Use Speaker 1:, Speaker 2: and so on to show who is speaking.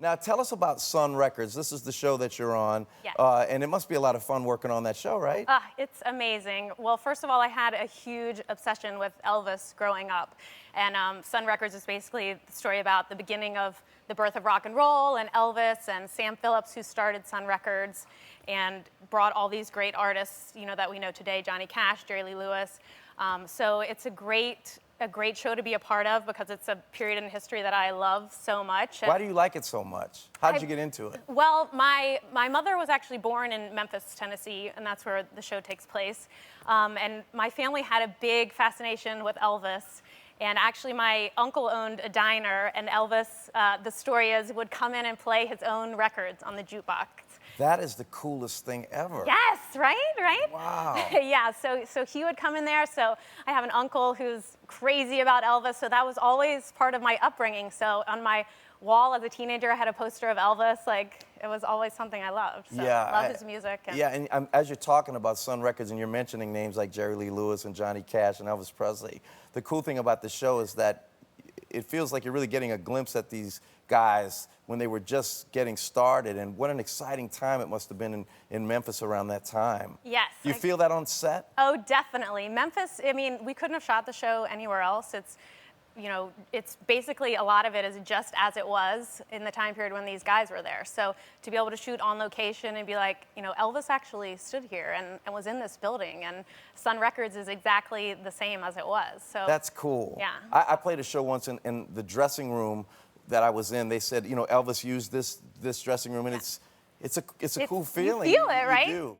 Speaker 1: Now, tell us about Sun Records. This is the show that you're on.
Speaker 2: Yes.
Speaker 1: And it must be a lot of fun working on that show, right?
Speaker 2: It's amazing. Well, first of all, I had a huge obsession with Elvis growing up. And Sun Records is basically the story about the beginning of the birth of rock and roll and Elvis and Sam Phillips, who started Sun Records and brought all these great artists, that we know today, Johnny Cash, Jerry Lee Lewis. So it's a great show to be a part of because it's a period in history that I love so much.
Speaker 1: Why do you like it so much? How did you get into it?
Speaker 2: Well, my mother was actually born in Memphis, Tennessee, and that's where the show takes place. And my family had a big fascination with Elvis. And actually, my uncle owned a diner, and Elvis, the story is, would come in and play his own records on the jukebox.
Speaker 1: That is the coolest thing ever.
Speaker 2: Yes, right?
Speaker 1: Wow.
Speaker 2: Yeah, so he would come in there. So I have an uncle who's crazy about Elvis, so that was always part of my upbringing. So on my wall as a teenager, I had a poster of Elvis. Like, it was always something I loved. So
Speaker 1: Yeah,
Speaker 2: I love his music.
Speaker 1: And as you're talking about Sun Records and you're mentioning names like Jerry Lee Lewis and Johnny Cash and Elvis Presley, the cool thing about the show is that it feels like you're really getting a glimpse at these guys when they were just getting started, and what an exciting time it must have been in Memphis around that time.
Speaker 2: Yes.
Speaker 1: You feel that on set?
Speaker 2: Oh, definitely. Memphis, I mean, we couldn't have shot the show anywhere else. It's basically, a lot of it is just as it was in the time period when these guys were there. So to be able to shoot on location and be like, Elvis actually stood here and was in this building, and Sun Records is exactly the same as it was. So
Speaker 1: that's cool.
Speaker 2: Yeah.
Speaker 1: I played a show once in the dressing room that I was in. They said, Elvis used this dressing room, and it's a cool feeling.
Speaker 2: You feel it, right?
Speaker 1: You do.